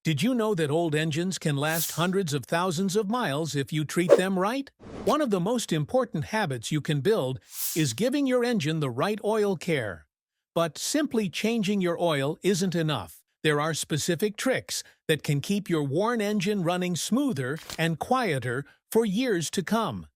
Did you know that old engines can last hundreds of thousands of miles if you treat them right? One of the most important habits you can build is giving your engine the right oil care. But simply changing your oil isn't enough. There are specific tricks that can keep your worn engine running smoother and quieter for years to come.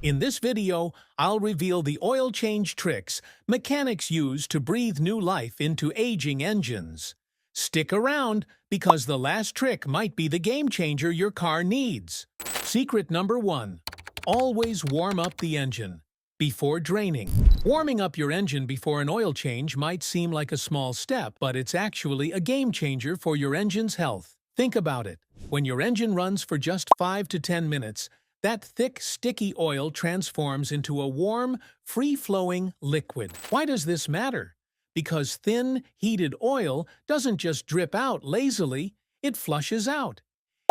In this video, I'll reveal the oil change tricks mechanics use to breathe new life into aging engines. Stick around, because the last trick might be the game changer your car needs. Secret number 1. Always warm up the engine before draining. Warming up your engine before an oil change might seem like a small step, but it's actually a game changer for your engine's health. Think about it. When your engine runs for just 5 to 10 minutes, that thick, sticky oil transforms into a warm, free-flowing liquid. Why does this matter? Because thin, heated oil doesn't just drip out lazily, it flushes out.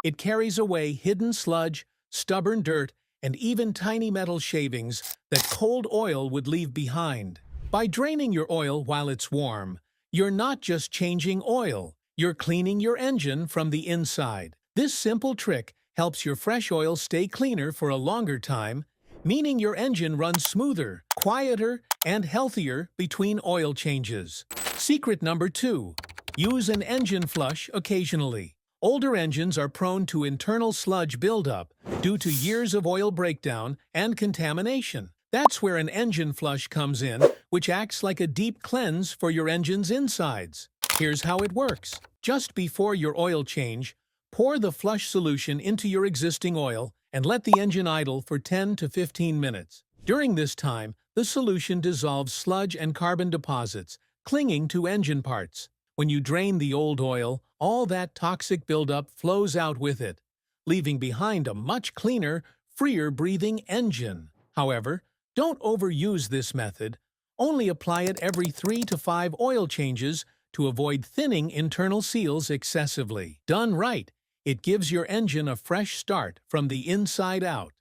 It carries away hidden sludge, stubborn dirt, and even tiny metal shavings that cold oil would leave behind. By draining your oil while it's warm, you're not just changing oil, you're cleaning your engine from the inside. This simple trick helps your fresh oil stay cleaner for a longer time, meaning your engine runs smoother, quieter, and healthier between oil changes. Secret number 2. Use an engine flush occasionally. Older engines are prone to internal sludge buildup due to years of oil breakdown and contamination. That's where an engine flush comes in, which acts like a deep cleanse for your engine's insides. Here's how it works. Just before your oil change, pour the flush solution into your existing oil and let the engine idle for 10 to 15 minutes. During this time, the solution dissolves sludge and carbon deposits, clinging to engine parts. When you drain the old oil, all that toxic buildup flows out with it, leaving behind a much cleaner, freer-breathing engine. However, don't overuse this method. Only apply it every 3 to 5 oil changes to avoid thinning internal seals excessively. Done right, it gives your engine a fresh start from the inside out.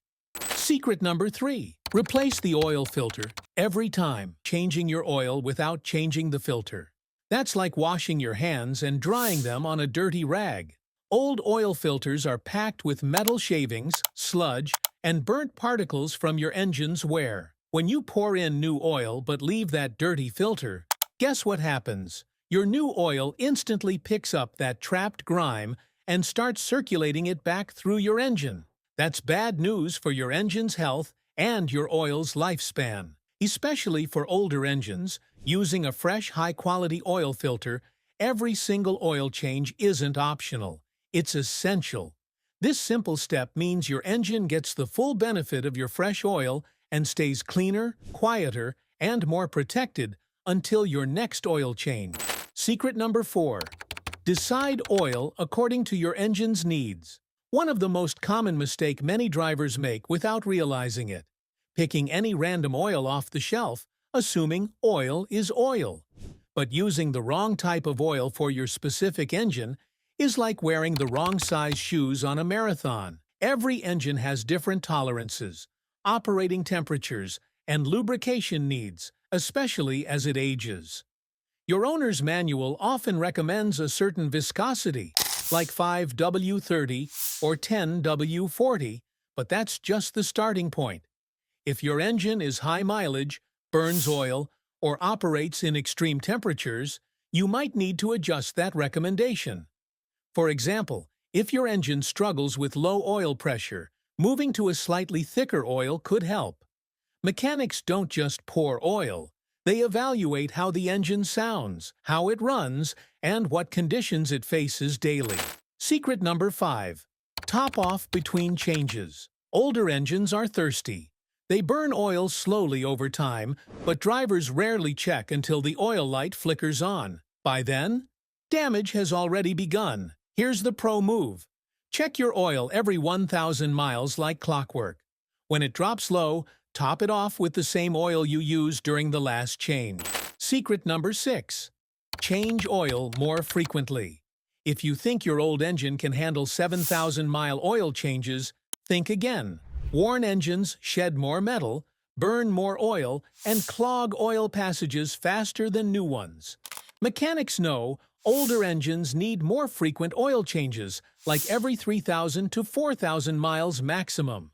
Secret number 3. Replace the oil filter every time, changing your oil without changing the filter. That's like washing your hands and drying them on a dirty rag. Old oil filters are packed with metal shavings, sludge, and burnt particles from your engine's wear. When you pour in new oil but leave that dirty filter, guess what happens? Your new oil instantly picks up that trapped grime and starts circulating it back through your engine. That's bad news for your engine's health and your oil's lifespan. Especially for older engines, using a fresh, high-quality oil filter every single oil change isn't optional. It's essential. This simple step means your engine gets the full benefit of your fresh oil and stays cleaner, quieter, and more protected until your next oil change. Secret number 4. Decide oil according to your engine's needs. One of the most common mistakes many drivers make without realizing it. Picking any random oil off the shelf, assuming oil is oil. But using the wrong type of oil for your specific engine is like wearing the wrong size shoes on a marathon. Every engine has different tolerances, operating temperatures, and lubrication needs, especially as it ages. Your owner's manual often recommends a certain viscosity, like 5W30 or 10W40, but that's just the starting point. If your engine is high mileage, burns oil, or operates in extreme temperatures, you might need to adjust that recommendation. For example, if your engine struggles with low oil pressure, moving to a slightly thicker oil could help. Mechanics don't just pour oil. They evaluate how the engine sounds, how it runs, and what conditions it faces daily. Secret number 5. Top off between changes. Older engines are thirsty. They burn oil slowly over time, but drivers rarely check until the oil light flickers on. By then, damage has already begun. Here's the pro move. Check your oil every 1,000 miles like clockwork. When it drops low, top it off with the same oil you used during the last change. Secret number 6. Change oil more frequently. If you think your old engine can handle 7,000-mile oil changes, think again. Worn engines shed more metal, burn more oil, and clog oil passages faster than new ones. Mechanics know Older engines need more frequent oil changes, like every 3,000 to 4,000 miles maximum.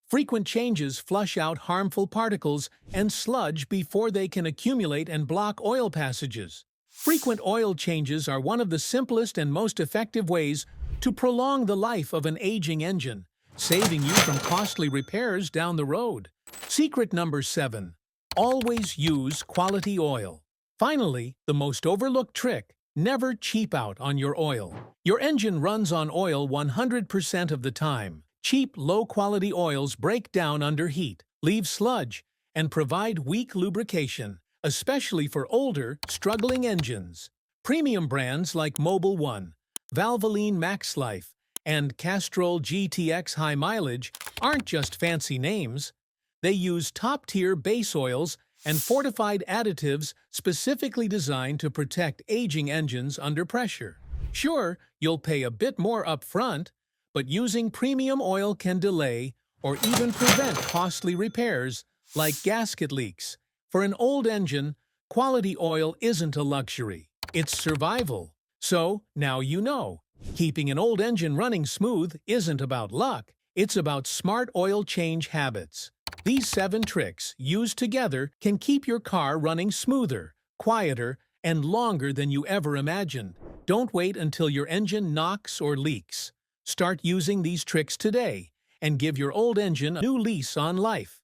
Frequent changes flush out harmful particles and sludge before they can accumulate and block oil passages. Frequent oil changes are one of the simplest and most effective ways to prolong the life of an aging engine, saving you from costly repairs down the road. Secret number 7. Always use quality oil. Finally, the most overlooked trick: never cheap out on your oil. Your engine runs on oil 100% of the time. Cheap, low-quality oils break down under heat, leave sludge, and provide weak lubrication, especially for older, struggling engines. Premium brands like Mobil 1, Valvoline Max Life, and Castrol GTX High Mileage aren't just fancy names. They use top-tier base oils and fortified additives specifically designed to protect aging engines under pressure. Sure, you'll pay a bit more upfront, but using premium oil can delay or even prevent costly repairs like gasket leaks. For an old engine, quality oil isn't a luxury, it's survival. So, now you know. Keeping an old engine running smooth isn't about luck, it's about smart oil change habits. These 7 tricks, used together, can keep your car running smoother, quieter, and longer than you ever imagined. Don't wait until your engine knocks or leaks. Start using these tricks today and give your old engine a new lease on life.